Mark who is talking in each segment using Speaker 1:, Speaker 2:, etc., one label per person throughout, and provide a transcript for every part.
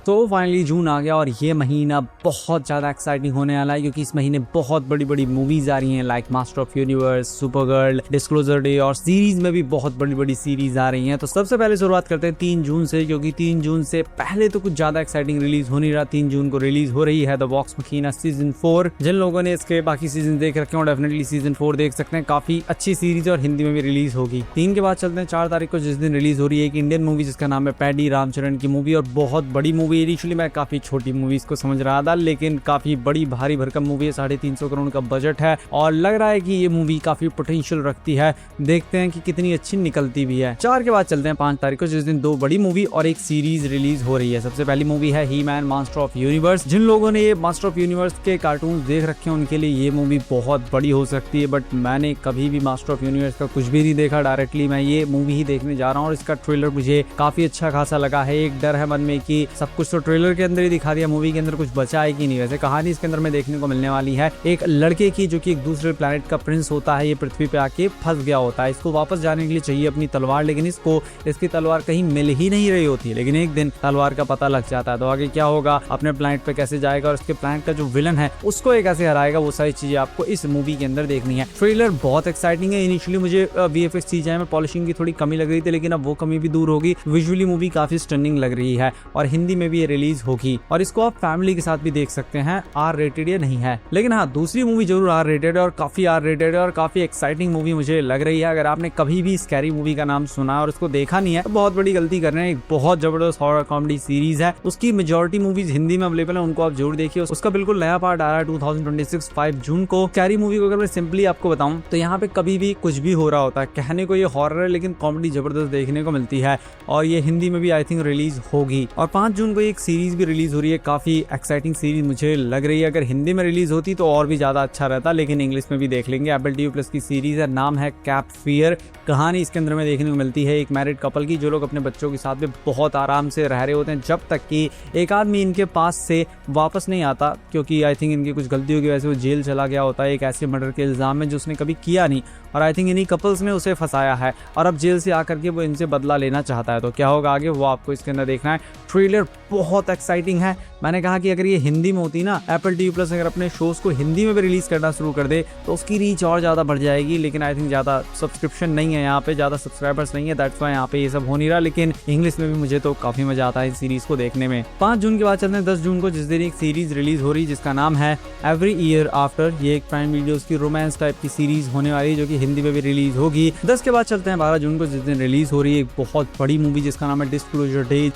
Speaker 1: तो फाइनली जून आ गया और ये महीना बहुत ज़्यादा एक्साइटिंग होने वाला है क्योंकि इस महीने बहुत बड़ी बड़ी मूवीज आ रही हैं like master of universe, Supergirl, disclosure day और सीरीज में भी बहुत बड़ी बड़ी सीरीज आ रही हैं। तो सबसे पहले शुरुआत करते हैं 3 जून से, क्योंकि 3 जून से पहले तो कुछ ज़्यादा एक्साइटिंग रिलीज हो नहीं रहा। 3 जून को रिलीज हो रही है द वॉक्स मखीना सीजन 4। जिन लोगों ने इसके बाकी सीजन देख रखे हो डेफिनेटली सीजन 4 देख सकते हैं। काफी अच्छी सीरीज और हिंदी में भी रिलीज होगी। 3 के बाद चलते हैं 4 तारीख को, जिस दिन रिलीज हो रही है एक इंडियन मूवी जिसका नाम है पैडी, रामचरण की मूवी और बहुत बड़ी मूवी। इनिशियली मैं काफी छोटी मूवीज को समझ रहा था लेकिन काफी बड़ी भारी भरकम मूवी है। 350 करोड़ का बजट है और लग रहा है कि ये मूवी काफी पोटेंशियल रखती है। देखते हैं कि कितनी अच्छी निकलती भी है। 4 के बाद चलते हैं 5 तारीख को, जिस दिन 2 बड़ी मूवी और एक सीरीज रिलीज हो रही है। सबसे पहली मूवी है ही मैन मास्टर ऑफ यूनिवर्स। जिन लोगों ने ये मास्टर ऑफ यूनिवर्स के कार्टून देख रखे हैं उनके लिए ये मूवी बहुत बड़ी हो सकती है, बट मैंने कभी भी मास्टर ऑफ यूनिवर्स का कुछ भी नहीं देखा। डायरेक्टली मैं ये मूवी ही देखने जा रहा हूँ और इसका ट्रेलर मुझे काफी अच्छा खासा लगा है। एक डर है मन में कि सब कुछ तो ट्रेलर के अंदर ही दिखा दिया, मूवी के अंदर कुछ बचा है कि नहीं। वैसे कहानी इसके अंदर में देखने को मिलने वाली है एक लड़के की जो कि एक दूसरे प्लैनेट का प्रिंस होता है। ये पृथ्वी पे आके फंस गया होता है। इसको वापस जाने के लिए चाहिए अपनी तलवार, लेकिन इसको इसकी तलवार कहीं मिल ही नहीं रही होती है। लेकिन एक दिन तलवार का पता लग जाता है तो आगे क्या होगा, अपने प्लैनेट पे कैसे जाएगा और उसके प्लैनेट का जो विलन है उसको ये कैसे हराएगा, वो सारी चीजें आपको इस मूवी के अंदर देखनी है। ट्रेलर बहुत एक्साइटिंग है। इनिशियली मुझे VFX चीजें में पॉलिशिंग की थोड़ी कमी लग रही थी लेकिन अब वो कमी भी दूर होगी। विजुअली मूवी काफी स्टनिंग लग रही है और हिंदी में भी ये रिलीज होगी और इसको आप फैमिली के साथ भी देख सकते हैं। R रेटेड ये नहीं है, लेकिन हाँ दूसरी मूवी जरूर R रेटेड है और काफी R रेटेड है और काफी एक्साइटिंग मूवी मुझे लग रही है। अगर आपने कभी भी स्कैरी मूवी का नाम सुना और उसको देखा नहीं है तो बहुत बड़ी गलती कर रहे हैं। एक बहुत जबरदस्त हॉरर कॉमेडी सीरीज है, उसकी मेजॉरिटी मूवीज हिंदी में अवेलेबल है, उनको आप जरूर देखिए। उसका बिल्कुल नया पार्ट आ रहा है 2026 5 जून को। स्कैरी मूवी को अगर मैं सिंपली आपको बताऊं तो यहाँ पे कभी भी कुछ भी हो रहा होता है। कहने को ये हॉरर है लेकिन कॉमेडी जबरदस्त देखने को मिलती है और ये हिंदी में भी आई थिंक रिलीज होगी। और 5 जून को एक सीरीज भी रिलीज हो रही है, काफी एक्साइटिंग सीरीज मुझे लग रही है। अगर हिंदी में रिलीज होती तो और भी ज्यादा अच्छा रहता, लेकिन इंग्लिश में भी देख लेंगे। एप्पल TV प्लस की सीरीज है, नाम है कैप फियर। कहानी इसके अंदर में देखने को मिलती है एक मैरिड कपल की जो लोग अपने बच्चों के साथ में बहुत आराम से रह रहे होते हैं जब तक कि एक आदमी इनके पास से वापस नहीं आता, क्योंकि आई थिंक इनकी कुछ गलती होगी। वैसे वो जेल चला गया होता है एक ऐसे मर्डर के इल्जाम में जो उसने कभी किया नहीं और आई थिंक इन्हीं कपल्स ने उसे फंसाया है और अब जेल से आकर के वो इनसे बदला लेना चाहता है। तो क्या होगा आगे वो आपको इसके अंदर देखना है। ट्रेलर बहुत एक्साइटिंग है। मैंने कहा कि अगर ये हिंदी में होती ना, एप्पल TV प्लस अगर अपने शोज को हिंदी में भी रिलीज करना शुरू कर दे तो उसकी रीच और ज्यादा बढ़ जाएगी। लेकिन आई थिंक ज्यादा सब्सक्रिप्शन नहीं है यहाँ पे, ज्यादा सब्सक्राइबर्स नहीं है, दैट्स व्हाई यहाँ पे ये सब हो नहीं रहा। लेकिन इंग्लिश में भी मुझे तो काफी मजा आता है इस सीरीज को देखने में। 5 जून के बाद चलते हैं 10 जून को, जिस दिन एक सीरीज रिलीज हो रही है जिसका नाम है एवरी ईयर आफ्टर। ये एक प्राइम वीडियोस की रोमांस टाइप की सीरीज होने वाली है जो कि हिंदी में भी रिलीज होगी। 10 के बाद चलते हैं 12 जून को, जिस दिन रिलीज हो रही है एक बहुत बड़ी मूवी जिसका नाम है डिस्क्लोजर डे।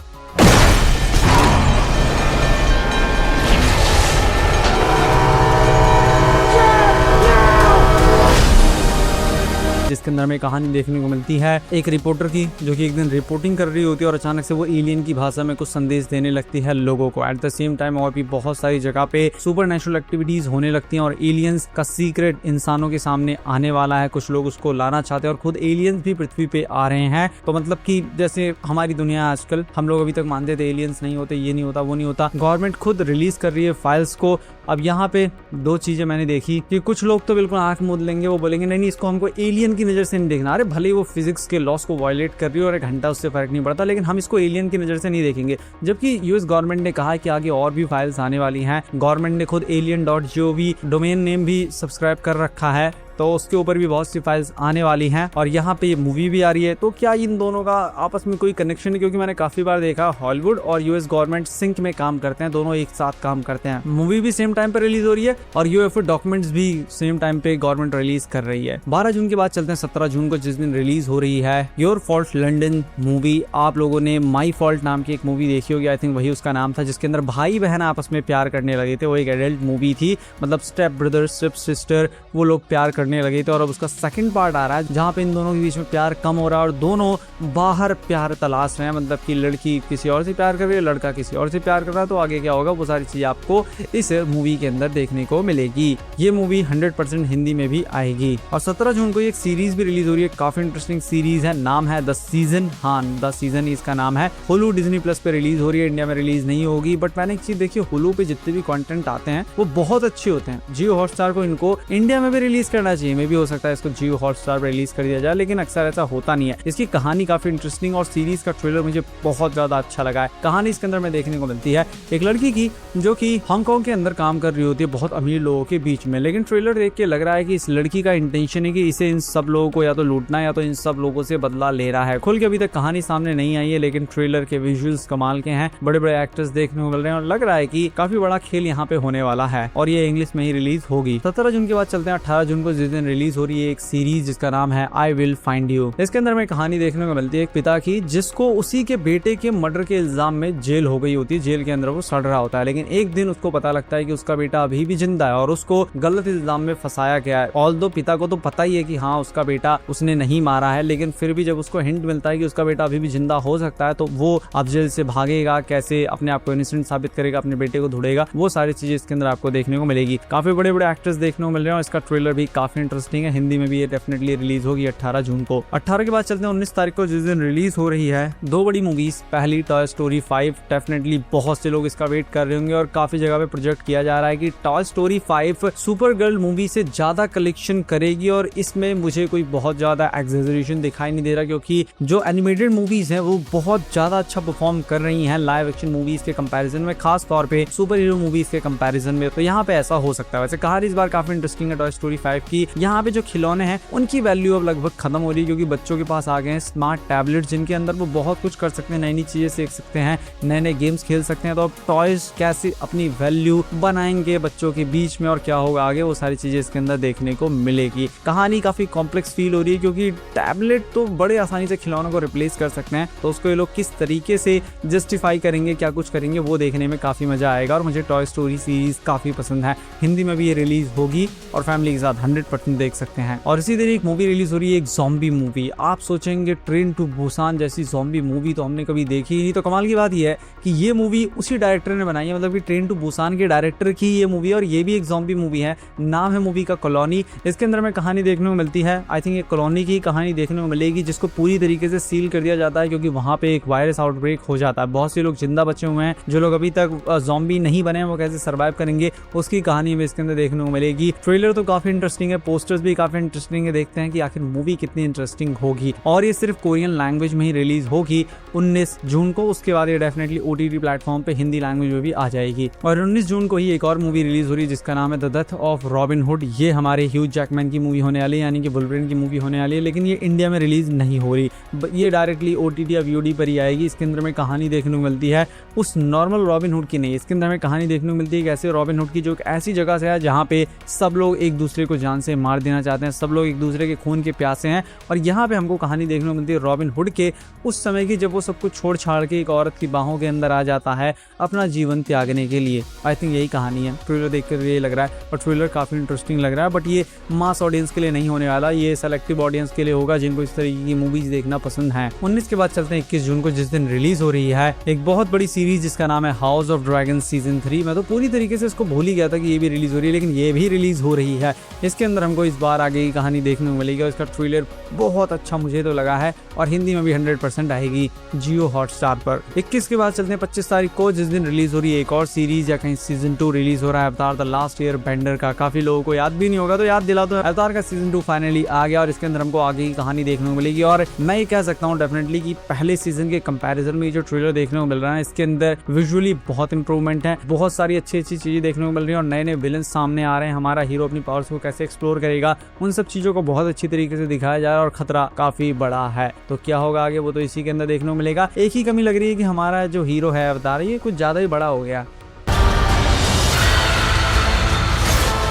Speaker 1: जिसके अंदर में कहानी देखने को मिलती है एक रिपोर्टर की जो कि एक दिन रिपोर्टिंग कर रही होती है और अचानक से वो एलियन की भाषा में कुछ संदेश देने लगती है लोगों को। एट द सेम टाइम और भी बहुत सारी जगह पे सुपरनैचुरल एक्टिविटीज होने लगती हैं और एलियंस का सीक्रेट इंसानों के सामने आने वाला है। कुछ लोग उसको लाना चाहते हैं और खुद एलियंस भी पृथ्वी पे आ रहे हैं। तो मतलब कि जैसे हमारी दुनिया आजकल, हम लोग अभी तक मानते थे एलियंस नहीं होते, ये नहीं होता, वो नहीं होता। गवर्नमेंट खुद रिलीज कर रही है फाइल्स को। अब यहाँ पे 2 चीजें मैंने देखी कि कुछ लोग तो बिल्कुल आंख मूंद लेंगे, वो बोलेंगे नहीं इसको हमको एलियन की नजर से नहीं देखना। अरे भले वो फिजिक्स के लॉस को वायलेट कर रही है और एक घंटा उससे फर्क नहीं पड़ता, लेकिन हम इसको एलियन की नजर से नहीं देखेंगे। जबकि यूएस गवर्नमेंट ने कहा है कि आगे और भी फाइल्स आने वाली हैं। गवर्नमेंट ने खुद alien.gov डोमेन नेम भी सब्सक्राइब कर रखा है, तो उसके ऊपर भी बहुत सी फाइल्स आने वाली हैं और यहाँ पे ये मूवी भी आ रही है। तो क्या इन दोनों का आपस में कोई कनेक्शन है? क्योंकि मैंने काफी बार देखा हॉलीवुड और यूएस गवर्नमेंट सिंक में काम करते हैं, दोनों एक साथ काम करते हैं। मूवी भी सेम टाइम पे रिलीज हो रही है और UFO डॉक्यूमेंट्स भी सेम टाइम पे गवर्नमेंट रिलीज कर रही है। 12 जून के बाद चलते हैं 17 जून को, जिस दिन रिलीज हो रही है योर फॉल्ट लंडन मूवी। आप लोगों ने माई फॉल्ट नाम की एक मूवी देखी होगी, आई थिंक वही उसका नाम था, जिसके अंदर भाई बहन आपस में प्यार करने लगे थे। वो एक एडल्ट मूवी थी, मतलब स्टेप ब्रदर स्टेप सिस्टर वो लोग प्यार करने लगे थे और अब उसका सेकंड पार्ट आ रहा है जहाँ पे इन दोनों के बीच में प्यार कम हो रहा है और दोनों बाहर प्यार तलाश रहे हैं। मतलब कि लड़की किसी और से प्यार कर रही है, लड़का किसी और से प्यार कर रहा है। तो आगे क्या होगा वो सारी चीजें आपको इस मूवी के अंदर देखने को मिलेगी। ये मूवी 100% हिंदी में भी आएगी। और 17 जून को एक सीरीज भी रिलीज हो रही है, काफी इंटरेस्टिंग सीरीज है, नाम है द सीजन। हाँ, द सीजन इसका नाम है। हुलू डिज्नी प्लस पे रिलीज हो रही है, इंडिया में रिलीज नहीं होगी। बट मैंने एक चीज देखी, हुलू पे जितने भी कंटेंट आते हैं वो बहुत अच्छे होते हैं। जियो हॉटस्टार को इनको इंडिया में भी रिलीज करना चाहिए, मे भी हो सकता है इसको जियो हॉटस्टार पर रिलीज कर दिया जाए, लेकिन अक्सर ऐसा होता नहीं है। इसकी कहानी काफी इंटरेस्टिंग और सीरीज का ट्रेलर मुझे बहुत ज्यादा अच्छा लगा है। कहानी इसके अंदर में देखने को मिलती है एक लड़की की जो कि हांगकांग के अंदर काम कर रही होती है बहुत अमीर लोगों के बीच में, लेकिन ट्रेलर देख के लग रहा है कि इस लड़की का इंटेंशन है कि इसे इन सब लोगों को या तो लूटना या तो इन सब लोगों से बदला ले रहा है। खुल के अभी तक कहानी सामने नहीं आई है, लेकिन ट्रेलर के विजुअल्स कमाल के हैं, बड़े बड़े एक्टर्स देखने को मिल रहे हैं और लग रहा है कि काफी बड़ा खेल यहाँ पे होने वाला है और ये इंग्लिश में ही रिलीज होगी। 17 जून के बाद चलते हैं 18 जून को, जिस दिन रिलीज हो रही है एक सीरीज जिसका नाम है आई विल फाइंड यू। इसके अंदर में कहानी देखने को मिलती है एक पिता की जिसको उसी के बेटे के मर्डर के इल्जाम में जेल हो गई होती है, जेल के अंदर वो सड़ रहा होता है, लेकिन एक दिन उसको पता लगता है कि उसका बेटा अभी भी जिंदा है और उसको गलत इल्जाम में फंसाया गया है। ऑल्दो पिता को तो पता ही है कि हाँ उसका बेटा उसने नहीं मारा है, लेकिन फिर भी जब उसको हिंट मिलता है कि उसका बेटा अभी भी जिंदा हो सकता है तो वो अब जेल से भागेगा, कैसे अपने आप को इनोसेंट साबित करेगा, अपने बेटे को ढूंढेगा, वो सारी चीजें इसके अंदर आपको देखने को मिलेगी। काफी बड़े बड़े एक्टर्स देखने को मिल रहे हैं और इसका ट्रेलर भी काफी इंटरेस्टिंग है। हिंदी में भी ये डेफिनेटली रिलीज होगी 18 जून को। 18 के बाद चलते हैं 19 तारीख को, जिस दिन रिलीज हो रही है दो बड़ी मूवीज। पहली टॉय स्टोरी 5, डेफिनेटली बहुत से लोग इसका वेट कर रहे होंगे और काफी जगह पे प्रोजेक्ट किया जा रहा है कि toy story 5 super girl movie से ज्यादा कलेक्शन करेगी और इसमें मुझे कोई बहुत ज्यादा एक्सेजरेशन दिखाई नहीं दे रहा, क्योंकि जो एनिमेटेड मूवीज हैं वो बहुत ज्यादा अच्छा परफॉर्म कर रही हैं लाइव एक्शन मूवीज के कंपैरिजन में, खास तौर पे सुपर हीरो मूवीज के कंपैरिजन में। तो यहाँ पे ऐसा हो सकता है। वैसे कहानी इस बार काफी इंटरेस्टिंग है टॉय स्टोरी 5 की। यहाँ पे जो खिलौने हैं उनकी वैल्यू अब लगभग खत्म हो रही है, क्योंकि बच्चों के पास आ गए हैं स्मार्ट टैबलेट जिनके अंदर वो बहुत कुछ कर सकते हैं, नई नई चीजें सीख सकते हैं, नए नए गेम्स खेल सकते हैं। तो अब टॉयज कैसे अपनी वैल्यू बनाएंगे बच्चों के बीच में और क्या होगा आगे, वो सारी चीजें इसके अंदर देखने को मिलेगी। कहानी काफी कॉम्प्लेक्स फील हो रही है, क्योंकि टैबलेट तो बड़े आसानी से खिलौनों को रिप्लेस कर सकते हैं, तो उसको ये लोग किस तरीके से जस्टिफाई करेंगे, क्या कुछ करेंगे, वो देखने में काफी मजा आएगा। और मुझे टॉय स्टोरी सीरीज काफी पसंद है। हिंदी में भी ये रिलीज होगी और फैमिली के साथ 100% देख सकते हैं। और इसी तरह एक मूवी रिलीज हो रही है, एक ज़ॉम्बी मूवी। आप सोचेंगे ट्रेन टू बुसान जैसी ज़ॉम्बी मूवी तो हमने कभी देखी ही नहीं, तो कमाल की बात यह है कि ये मूवी उसी डायरेक्टर ने बनाई है, मतलब कि ट्रेन टू बुसान के डायरेक्टर की ये मूवी है और ये भी एक ज़ॉम्बी मूवी है। नाम है मूवी का कॉलोनी। इसके अंदर में कहानी देखने को मिलती है, आई थिंक ये कॉलोनी की कहानी देखने को मिलेगी जिसको पूरी तरीके से सील कर दिया जाता है, क्योंकि वहाँ पे एक वायरस आउटब्रेक हो जाता है। बहुत से लोग जिंदा बचे हुए हैं, जो लोग अभी तक ज़ॉम्बी नहीं बने हैं वो कैसे सर्वाइव करेंगे, उसकी कहानी में इसके अंदर देखने को मिलेगी। ट्रेलर तो काफी इंटरेस्टिंग है, पोस्टर्स भी काफी इंटरेस्टिंग है, देखते हैं कि आखिर मूवी कितनी इंटरेस्टिंग होगी। और ये सिर्फ कोरियन लैंग्वेज में ही रिलीज होगी 19 जून को। उसके बाद ये डेफिनेटली OTT प्लेटफॉर्म पे हिंदी लैंग्वेज में भी आ जाएगी। और 19 जून को ही एक और मूवी रिलीज हो रही है जिसका नाम है the death of robin hood. ये हमारे ह्यूज जैकमैन की मूवी होने वाली है, यानी कि वुल्वरीन की मूवी होने वाली है, लेकिन ये इंडिया में रिलीज नहीं हो रही, ये डायरेक्टली OTT या VOD पर ही आएगी। इसके अंदर में कहानी देखने को मिलती है उस नॉर्मल रॉबिन हुड की नहीं, इसके अंदर में कहानी देखने को मिलती है कि ऐसे रॉबिन हुड की जो एक ऐसी जगह से है जहाँ पे सब लोग एक दूसरे को जान से मार देना चाहते हैं, सब लोग एक दूसरे के खून के प्यासे हैं। और यहाँ पे हमको कहानी देखने को मिलती है रॉबिन हुड के उस समय की, जब वो सब कुछ छोड़ छाड़ के एक औरत की बाहों के अंदर आ जाता है अपना जीवन त्यागने के लिए। आई थिंक यही कहानी है। ट्रेलर देखकर ये लग रहा है और ट्रेलर काफी इंटरेस्टिंग लग रहा है, बट ये मास ऑडियंस के लिए नहीं होने वाला, ये सेलेक्टिव ऑडियंस के लिए होगा जिनको इस तरीके की मूवीज देखना पसंद है। 19 के बाद चलते हैं 21 जून को, जिस दिन रिलीज हो रही है एक बहुत बड़ी सीरीज जिसका नाम है हाउस ऑफ ड्रैगन सीजन 3। मैं तो पूरी तरीके से इसको भूल ही गया था कि ये भी रिलीज हो रही है, लेकिन ये भी रिलीज हो रही है। इसके अंदर हमको इस बार आगे की कहानी देखने को मिलेगी और इसका ट्रेलर बहुत अच्छा मुझे तो लगा है और हिंदी में भी 100% आएगी जियो हॉटस्टार पर। 21 के बाद चलते हैं 25 तारीख को, जिस दिन रिलीज हो रही है एक और सीरीज या कहीं सीजन 2 रिलीज हो रहा है अवतार द लास्ट एयर बेंडर का। काफी लोगों को याद भी नहीं होगा तो याद दिला दो, अवतार का सीजन 2 फाइनली आ गया और इसके अंदर हमको आगे की कहानी देखने को मिलेगी। और मैं ये कह सकता हूँ डेफिनेटली कि पहले सीजन के कंपैरिजन में जो ट्रेलर देखने को मिल रहा है इसके अंदर विजुअली बहुत इंप्रूवमेंट है, बहुत सारी अच्छी अच्छी चीजें देखने को मिल रही है और नए नए विलन सामने आ रहे हैं। हमारा हीरो अपनी पावर्स को कैसे एक्सप्लोर करेगा, उन सब चीजों को बहुत अच्छी तरीके से दिखाया जा रहा है और खतरा काफी बड़ा है। तो क्या होगा आगे वो तो इसी के अंदर देखने को मिलेगा। एक ही कमी लग रही है कि हमारा जो हीरो है अवतार, ये कुछ ज्यादा ही बड़ा हो गया।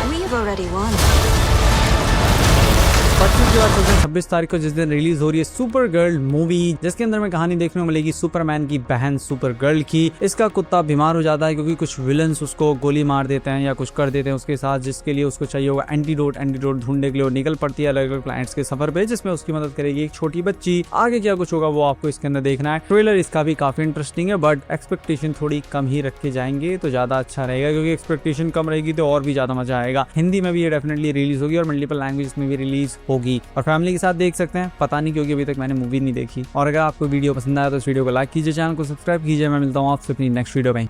Speaker 1: We've already won. 25 के बाद चलते हैं 26 तारीख को, जिस दिन रिलीज हो रही है सुपर गर्ल मूवी, जिसके अंदर में कहानी देखने को मिलेगी सुपरमैन की बहन सुपर गर्ल की। इसका कुत्ता बीमार हो जाता है क्योंकि कुछ विलन्स उसको गोली मार देते हैं या कुछ कर देते हैं उसके साथ, जिसके लिए उसको चाहिए होगा एंटीडोट ढूंढने के लिए निकल पड़ती है अलग अलग क्लाइंट्स के सफर पे, जिसमें उसकी मदद करेगी एक छोटी बच्ची। आगे क्या कुछ होगा वो आपको इसके अंदर देखना है। ट्रेलर इसका भी काफी इंटरेस्टिंग है, बट एक्सपेक्टेशन थोड़ी कम ही रख के जाएंगे तो ज्यादा अच्छा रहेगा, क्योंकि एक्सपेक्टेशन कम रहेगी तो और भी ज्यादा मजा आएगा। हिंदी में भी ये डेफिनेटली रिलीज होगी और मल्टीपल लैंग्वेज में भी रिलीज होगी और फैमिली के साथ देख सकते हैं। पता नहीं क्योंकि अभी तक मैंने मूवी नहीं देखी। और अगर आपको वीडियो पसंद आया तो इस वीडियो को लाइक कीजिए, चैनल को सब्सक्राइब कीजिए। मैं मिलता हूँ आपसे अपनी नेक्स्ट वीडियो में।